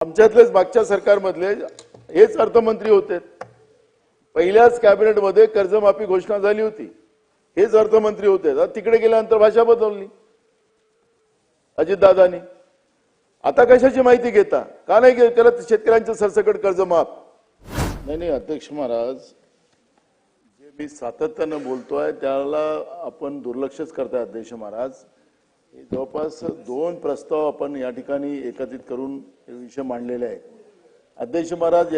आमच्यातलेच मागच्या सरकारमधले हेच अर्थमंत्री होते। पहिल्याच कॅबिनेटमध्ये कर्जमाफी घोषणा झाली होती, हेच अर्थमंत्री होते। तिकडे गेल्यानंतर भाषा बदलली अजितदादांनी। आता कशाची माहिती घेता? का नाही करत शेतकऱ्यांचं सरसकट कर्ज माफ? नाही अध्यक्ष महाराज, जे मी सातत्यानं बोलतोय त्याला आपण दुर्लक्षच करताय अध्यक्ष महाराज। जवळपास 2 प्रस्ताव आपण या ठिकाणी एकत्रित करून विषय मांडलेले आहेत अध्यक्ष महाराज।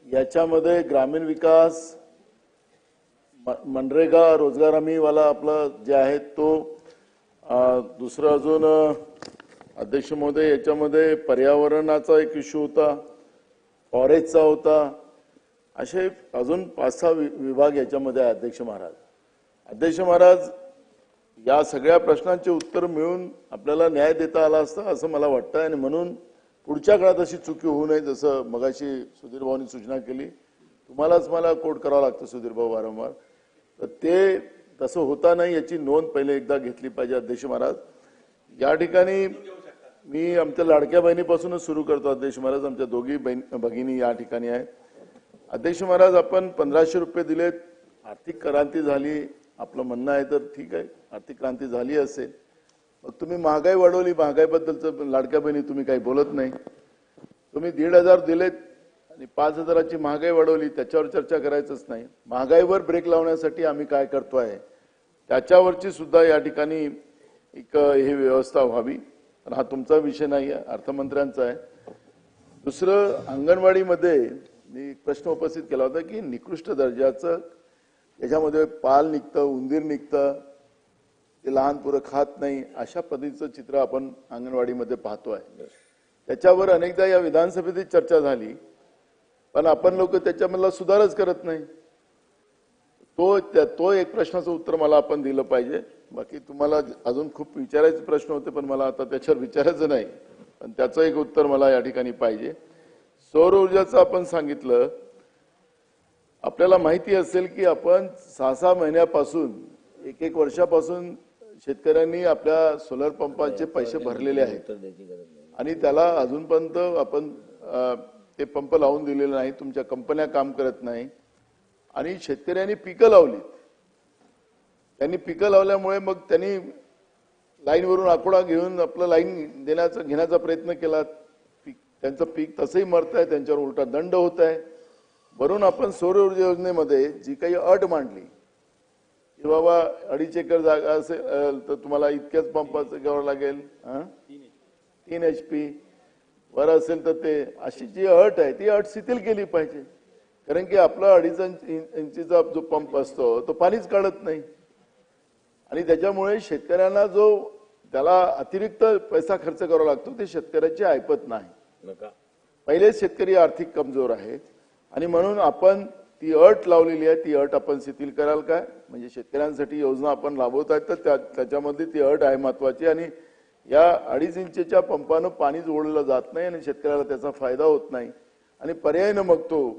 याच्यामध्ये ग्रामीण विकास, मनरेगा, रोजगार हमी वाला आपलं जे आहे तो, दुसरं अजून अध्यक्ष महोदय याच्यामध्ये पर्यावरणाचा एक इश्यू होता, फॉरेस्टचा होता, असे अजून 5-6 विभाग याच्यामध्ये आहे अध्यक्ष महाराज। अध्यक्ष महाराज, या सगळ्या प्रश्नांचे उत्तर मिळून आपल्याला न्याय देता आला असता असं मला वाटतं आणि म्हणून पुढच्या काळात अशी चुकी होऊ नये। जसं मगाशी सुधीर भाऊंनी सूचना केली, तुम्हालाच मला कोट करावं लागतं सुधीर भाऊ वारंवार, तर ते तसं होता नाही याची नोंद पहिले एकदा घेतली पाहिजे अध्यक्ष महाराज। या ठिकाणी मी आमच्या लाडक्या बहिणीपासूनच सुरू करतो अध्यक्ष महाराज। आमच्या दोघी भगिनी या ठिकाणी आहेत अध्यक्ष महाराज। आपण 1500 रुपये दिलेत, आर्थिक क्रांती झाली आपलं म्हणणं आहे, तर ठीक आहे, आर्थिक क्रांती झाली असेल। मग तुम्ही महागाई वाढवली, महागाईबद्दलचं लाडक्या बहिणी तुम्ही काही बोलत नाही। तुम्ही 1500 दिलेत आणि 5000ची महागाई वाढवली, त्याच्यावर चर्चा करायचंच नाही। महागाईवर ब्रेक लावण्यासाठी आम्ही काय करतोय त्याच्यावरची सुद्धा या ठिकाणी एक ही व्यवस्था व्हावी। पण हा तुमचा विषय नाही आहे, अर्थमंत्र्यांचा आहे। दुसरं, अंगणवाडीमध्ये मी प्रश्न उपस्थित केला होता की निकृष्ट दर्जाचं याच्यामध्ये पाल निघतं, उंदीर निघतं, ते लहान पोरं खात नाही, अशा पद्धतीचं चित्र आपण अंगणवाडीमध्ये पाहतोय। त्याच्यावर अनेकदा या विधानसभेत चर्चा झाली, पण आपण लोक त्याच्यामधला सुधारच करत नाही। तो एक प्रश्नाचं उत्तर मला आपण दिलं पाहिजे। बाकी तुम्हाला अजून खूप विचारायचे प्रश्न होते, पण मला आता त्याच्यावर विचारायचं नाही, पण त्याचं एक उत्तर मला या ठिकाणी पाहिजे। सौर ऊर्जाचं आपण सांगितलं, आपल्याला माहिती असेल की आपण 6-6 महिन्यापासून 1-1 वर्षापासून शेतकऱ्यांनी आपल्या सोलर पंपाचे पैसे भरलेले आहेत आणि त्याला अजूनपर्यंत आपण ते पंप लावून दिलेले नाही। तुमच्या कंपन्या काम करत नाही आणि शेतकऱ्यांनी पिकं लावली। त्यांनी पिकं लावल्यामुळे मग त्यांनी लाईनवरून आकडा घेऊन आपलं लाईन घेण्याचा प्रयत्न केला, त्यांचं पीक तसंही मरत आहे, त्यांच्यावर उलटा दंड होत आहे। वरून आपण सौर ऊर्जा योजनेमध्ये जी काही अट मांडली की बाबा 2.5 एकर जागा असेल तर तुम्हाला इतक्याच पंपाचं घ्यावं लागेल, 3 HP वर असेल तर ते, अशी जी अट आहे ती अट शिथिल केली पाहिजे। कारण की आपला 2.5 इंचीचा जो पंप असतो तो पाणीच काढत नाही आणि त्याच्यामुळे शेतकऱ्यांना जो त्याला अतिरिक्त पैसा खर्च करावा लागतो ते शेतकऱ्याची ऐपत नाही। पहिले शेतकरी आर्थिक कमजोर आहेत आणि म्हणून आपण ती अट लावलेली आहे, ती अट आपण शिथिल कराल काय? म्हणजे शेतकऱ्यांसाठी योजना आपण राबवत आहेत तर त्याच्यामध्ये ती अट आहे महत्वाची आणि या 2.5 इंचच्या पंपानं पाणी जोडलं जात नाही आणि शेतकऱ्याला त्याचा फायदा होत नाही आणि पर्यायनं मग तो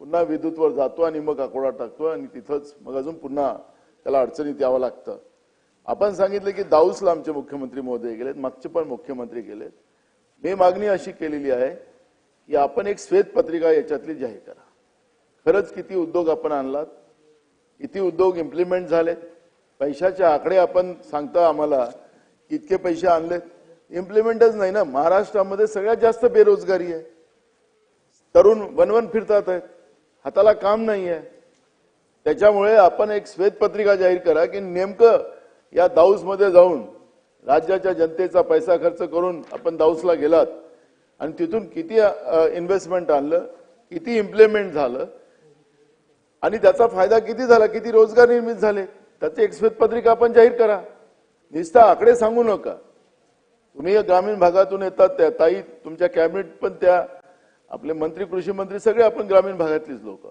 पुन्हा विद्युतवर जातो आणि मग आकडा टाकतो आणि तिथंच मग अजून पुन्हा त्याला अडचणीत यावं लागतं। आपण सांगितलं की दाऊसला आमचे मुख्यमंत्री महोदय गेलेत, मागचे पण मुख्यमंत्री गेलेत। मी मागणी अशी केलेली आहे की आपण एक श्वेतपत्रिका याच्यातली जाहीर करा, खरंच किती उद्योग आपण आणलात, किती उद्योग इम्प्लिमेंट झालेत, पैशाचे आकडे आपण सांगता आम्हाला इतके पैसे आणलेत, इम्प्लिमेंटच नाही ना। महाराष्ट्रामध्ये सगळ्यात जास्त बेरोजगारी आहे, तरुण वनवन फिरतात आहेत, हाताला काम नाही आहे। त्याच्यामुळे आपण एक श्वेतपत्रिका जाहीर करा की नेमकं या दाऊसमध्ये जाऊन राज्याच्या जनतेचा पैसा खर्च करून आपण दाऊसला गेलात आणि तिथून किती इन्व्हेस्टमेंट आणलं, किती इम्प्लिमेंट झालं आणि त्याचा फायदा किती झाला, किती रोजगार निर्मित झाले, त्याची एक श्वेतपत्रिका आपण जाहीर करा। नुसता आकडे सांगू नका। तुम्ही ग्रामीण भागातून येतात, त्या ताई तुमच्या कॅबिनेट पण त्या आपले मंत्री, कृषी मंत्री सगळे आपण ग्रामीण भागातलीच लोक।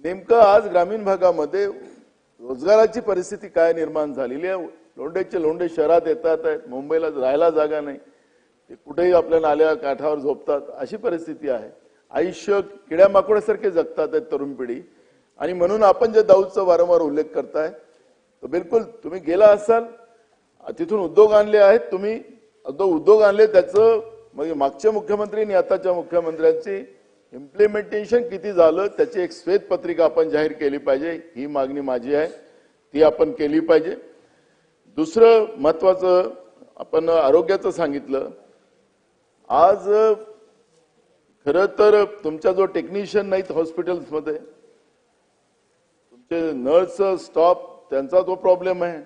नेमकं आज ग्रामीण भागामध्ये रोजगाराची परिस्थिती काय निर्माण झालेली आहे? लोंढेचे लोंढे शहरात येतात आहेत, मुंबईला राहायला जागा नाही, ते कुठेही आपल्या नाल्या काठावर झोपतात, अशी परिस्थिती आहे। आयुष्य किड्या माकोड्यासारखे जगतात आहेत तरुण पिढी आणि म्हणून आपण जे दाऊदचा वारंवार उल्लेख करताय तो बिलकुल तुम्ही गेला असाल, तिथून उद्योग आणले आहेत, तुम्ही उद्योग आणले, त्याचं मग मागच्या मुख्यमंत्री आणि आताच्या मुख्यमंत्र्यांची इम्प्लिमेंटेशन किती झालं त्याची एक श्वेतपत्रिका आपण जाहीर केली पाहिजे, ही मागणी माझी आहे, ती आपण केली पाहिजे. दुसरं महत्वाचं आपण आरोग्याचं सांगितलं. आज खरं तर तुमचा जो टेक्निशियन नाहीत हॉस्पिटल्समध्ये, तुमचे नर्स स्टाफ त्यांचा तो प्रॉब्लेम आहे.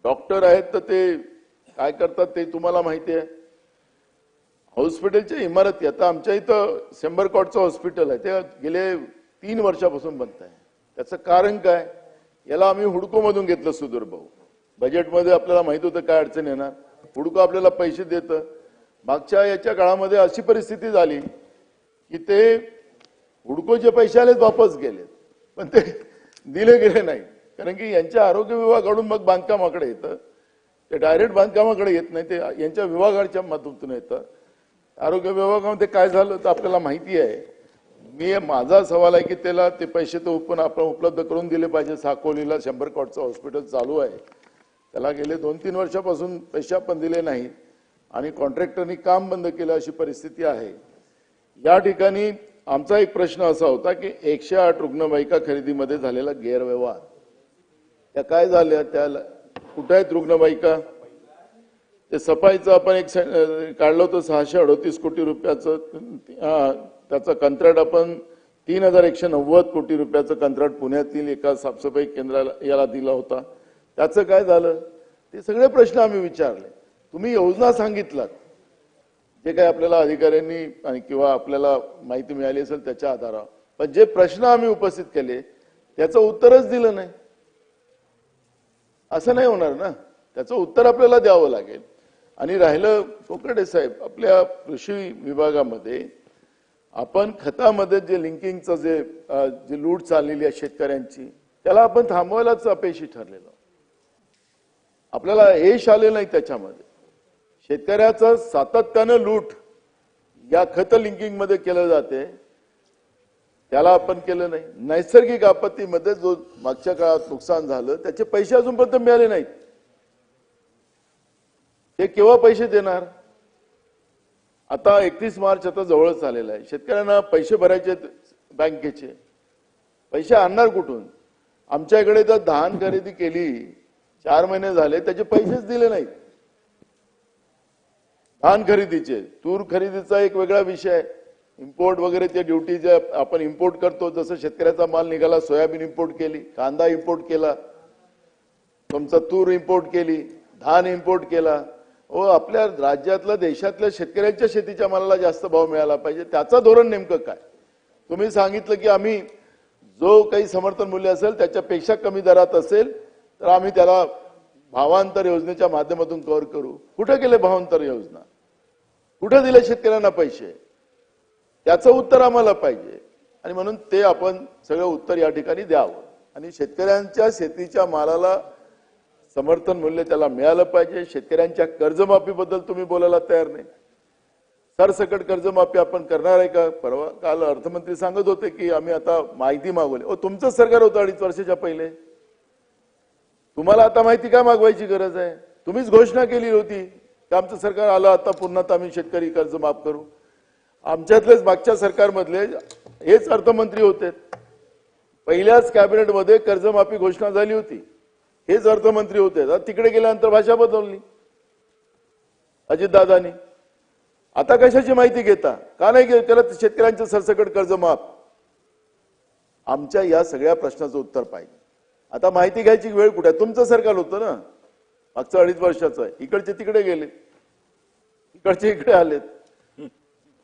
डॉक्टर आहेत तर ते काय करतात ते तुम्हाला माहिती आहे. हॉस्पिटलच्या इमारती आता आमच्या इथं 100 कॉटचं हॉस्पिटल आहे, ते गेले 3 वर्षापासून बनत आहे. त्याचं कारण काय, याला आम्ही हुडकोमधून घेतलं. सुधीर भाऊ, बजेटमध्ये आपल्याला माहित होतं काय अडचण येणार, हुडको आपल्याला पैसे देतं. मागच्या याच्या काळामध्ये अशी परिस्थिती झाली की ते हुडकोचे पैसे आलेत वापस गेलेत, पण ते दिले गेले नाही. कारण की यांच्या आरोग्य विभागाकडून मग बांधकामाकडे येतं, ते डायरेक्ट बांधकामाकडे येत नाही, ते यांच्या विभागाच्या माध्यमातून येतं. आरोग्य विभागामध्ये काय झालं तर आपल्याला माहिती आहे. माझा सवाल आहे की त्याला ते पैसे तर आपण उपलब्ध करून दिले पाहिजे. साकोलीला 100 कॉटचं हॉस्पिटल चालू आहे, त्याला गेले 2-3 वर्षापासून पैसे आपण दिले नाहीत आणि कॉन्ट्रॅक्टरनी काम बंद केलं, अशी परिस्थिती आहे. या ठिकाणी आमचा एक प्रश्न असा होता की 108 रुग्णवाहिका खरेदीमध्ये झालेला गैरव्यवहार, त्या काय झाल्या, त्या कुठे आहेत रुग्णवाहिका? ते सफाईचं आपण एक काढलं होतं 638 कोटी रुपयाचं, त्याचं कंत्राट आपण 3190 कोटी रुपयाचं कंत्राट पुण्यातील एका साफसफाई केंद्राला याला दिला होता. त्याचं काय झालं? ते सगळे प्रश्न आम्ही विचारले. तुम्ही योजना सांगितलात, जे काही आपल्याला अधिकाऱ्यांनी आणि किंवा आपल्याला माहिती मिळाली असेल त्याच्या आधारावर, पण जे प्रश्न आम्ही उपस्थित केले त्याचं उत्तरच दिलं नाही. असं नाही होणार ना, त्याचं उत्तर आपल्याला द्यावं लागेल. आणि राहिलं कोकरडे साहेब, आपल्या कृषी विभागामध्ये आपण खतामध्ये जे लिंकिंगचं जे लूट चाललेली आहे शेतकऱ्यांची, त्याला आपण थांबवायलाच अपयशी ठरलेलं. आपल्याला यश आले नाही त्याच्यामध्ये. शेतकऱ्याचं सातत्यानं लूट या खत लिंकिंग मध्ये केलं जाते, त्याला आपण केलं नाही. नैसर्गिक आपत्तीमध्ये जो मागच्या काळात नुकसान झालं त्याचे पैसे अजूनपर्यंत मिळाले नाहीत. ते केव्हा पैसे देणार? आता 31 मार्च आता जवळच आलेला आहे. शेतकऱ्यांना पैसे भरायचे बँकेचे, पैसे आणणार कुठून? आमच्या इकडे तर धान खरेदी केली 4 महिने झाले, त्याचे पैसेच दिले नाहीत. धान खरेदीचे, तूर खरेदीचा एक वेगळा विषय आहे. इम्पोर्ट वगैरे ते ड्युटी जे आपण इम्पोर्ट करतो, जसं शेतकऱ्याचा माल निघाला, सोयाबीन इम्पोर्ट केली, कांदा इम्पोर्ट केला, तुमचा तूर इम्पोर्ट केली, धान इम्पोर्ट केला. आपल्या राज्यातल्या देशातल्या शेतकऱ्यांच्या शेतीच्या मालाला जास्त भाव मिळाला पाहिजे. त्याचं धोरण नेमकं काय? तुम्ही सांगितलं की आम्ही जो काही समर्थन मूल्य असेल त्याच्यापेक्षा कमी दरात असेल तर आम्ही त्याला भावांतर योजनेच्या माध्यमातून कव्हर करू. कुठे गेले भावांतर योजना? कुठे दिले शेतकऱ्यांना पैसे? त्याचं उत्तर आम्हाला पाहिजे. आणि म्हणून ते आपण सगळं उत्तर या ठिकाणी द्यावं. आणि शेतकऱ्यांच्या शेतीच्या मालाला समर्थन मूल्य त्याला मिळालं पाहिजे. शेतकऱ्यांच्या कर्जमाफीबद्दल तुम्ही बोलायला तयार नाही. सरसकट कर्जमाफी आपण करणार आहे का? परवा काल अर्थमंत्री सांगत होते की आम्ही आता माहिती मागवली. तुमचं सरकार होतं 2.5 वर्षाच्या पहिले. तुम्हाला आता माहिती काय मागवायची गरज आहे? तुम्हीच घोषणा केली होती की आमचं सरकार आलं आता पुन्हा आम्ही शेतकरी कर्ज माफ करू. आमच्यातलेच मागच्या सरकारमधले हेच अर्थमंत्री होते. पहिल्याच कॅबिनेटमध्ये कर्जमाफी घोषणा झाली होती, हेच अर्थमंत्री होते. तिकडे गेल्यानंतर भाषा बदलली अजितदादांनी. आता कशाची माहिती घेता? का नाही करत शेतकऱ्यांचं सरसकट कर्ज माफ? आमच्या या सगळ्या प्रश्नाचं उत्तर पाहिजे. आता माहिती घ्यायची वेळ कुठे? तुमचं सरकार होतं ना मागचं 2.5 वर्षाचं. इकडचे तिकडे गेले, इकडचे इकडे आलेत.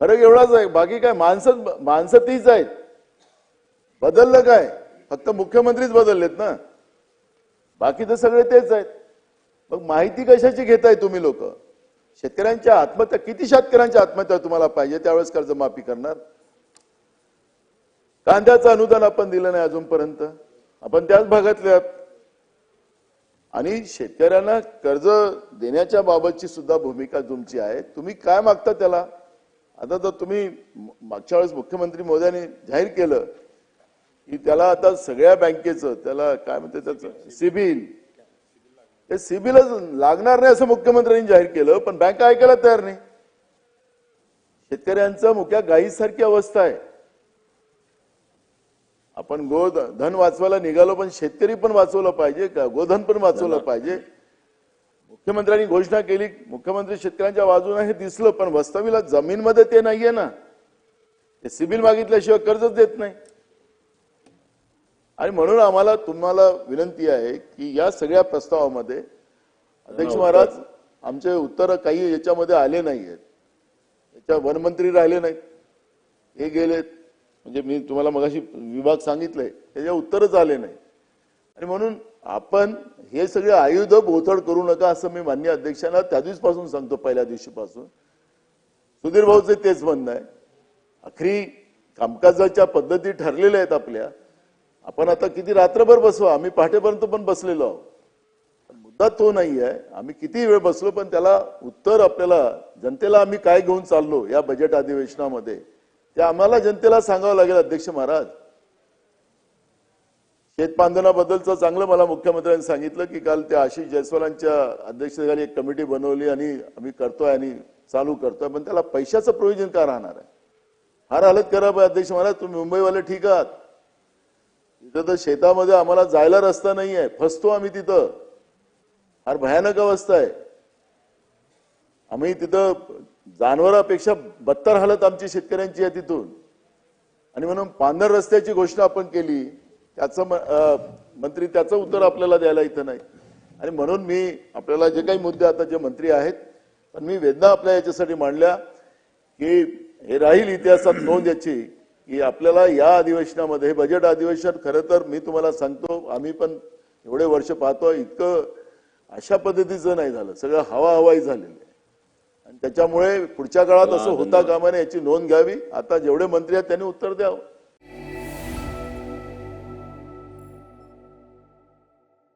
फरक एवढाच आहे, बाकी काय. माणसं तीच आहेत. बदललं काय? फक्त मुख्यमंत्रीच बदललेत ना, बाकी तर सगळे तेच आहेत. मग माहिती कशाची घेताय तुम्ही लोक? शेतकऱ्यांच्या आत्महत्या, किती शेतकऱ्यांच्या आत्महत्या तुम्हाला पाहिजे त्यावेळेस कर्जमाफी करणार? कांद्याचं अनुदान आपण दिलं नाही अजूनपर्यंत, आपण त्याच भागातले आहात. आणि शेतकऱ्यांना कर्ज देण्याच्या बाबतची सुद्धा भूमिका तुमची आहे. तुम्ही काय मागता त्याला? आता तर तुम्ही मागच्या वेळेस मुख्यमंत्री मोदयांनी जाहीर केलं की त्याला आता सगळ्या बँकेचं त्याला काय म्हणते त्याचं सिबिल, ते सिबिलच लागणार नाही असं मुख्यमंत्र्यांनी जाहीर केलं, पण बँका ऐकायला तयार नाही. शेतकऱ्यांचं मुख्या गायीसारखी अवस्था आहे. आपण गोधन वाचवायला निघालो, पण शेतकरी पण वाचवलं पाहिजे का, गोधन पण वाचवलं पाहिजे. मुख्यमंत्र्यांनी घोषणा केली, मुख्यमंत्री शेतकऱ्यांच्या बाजूने हे दिसलं, पण वास्तविकला जमीनमध्ये ते नाहीये ना. ते सिबिल मागितल्याशिवाय कर्जच देत नाही. आणि म्हणून आम्हाला तुम्हाला विनंती आहे की या सगळ्या प्रस्तावामध्ये अध्यक्ष महाराज आमचे उत्तर काही याच्यामध्ये आले नाहीयेत. याच्या वनमंत्री राहिले नाहीत, हे गेलेत. म्हणजे मी तुम्हाला मगाशी विभाग सांगितलंय त्याच्या उत्तरच आले नाही. आणि म्हणून आपण हे सगळे आयुध बोथड करू नका असं मी माननीय अध्यक्षांना त्या दिवसापासून सांगतो, पहिल्या दिवशीपासून. सुधीर भाऊचे तेच म्हणणं आहे. आखरी कामकाजाच्या पद्धती ठरलेल्या आहेत आपल्या. आपण आता किती रात्रभर बसवा, आम्ही पहाटेपर्यंत पण बसलेलो आहोत. मुद्दा तो नाही आहे आम्ही किती वेळ बसलो, पण त्याला उत्तर आपल्याला जनतेला आम्ही काय घेऊन चाललो या बजेट अधिवेशनामध्ये ते आम्हाला जनतेला सांगावं लागेल. अध्यक्ष महाराज, शेतबांधनाबद्दलचं चांगलं मला मुख्यमंत्र्यांनी सांगितलं की काल त्या आशिष जयस्वालांच्या अध्यक्षतेखाली एक कमिटी बनवली आणि आम्ही करतोय आणि चालू करतोय, पण त्याला पैशाचं प्रोव्हिजन का राहणार आहे. फार हालत खराब आहे अध्यक्ष महाराज. तुम्ही मुंबईवाले ठीक आहात, तिथं तर शेतामध्ये आम्हाला जायला रस्ता नाही आहे, फसतो आम्ही तिथं. फार भयानक अवस्था आहे. आम्ही तिथं जानवरापेक्षा बदतर हालत आमची शेतकऱ्यांची आहे तिथून. आणि म्हणून पांढर रस्त्याची घोषणा आपण केली, त्याचं मंत्री त्याचं उत्तर आपल्याला द्यायला इथं नाही. आणि म्हणून मी आपल्याला जे काही मुद्दे आता जे मंत्री आहेत, पण मी वेदना आपल्या याच्यासाठी मांडल्या की हे राहील इतिहासात नोंद याची की आपल्याला या अधिवेशनामध्ये, हे बजेट अधिवेशन खरं तर मी तुम्हाला सांगतो आम्ही पण एवढे वर्ष पाहतो, इतकं अशा पद्धतीचं नाही झालं. सगळं हवाई झालेलं आहे. आणि त्याच्यामुळे पुढच्या काळात असं होता कामा नये याची नोंद घ्यावी. आता जेवढे मंत्री आहेत त्यांनी उत्तर द्यावं.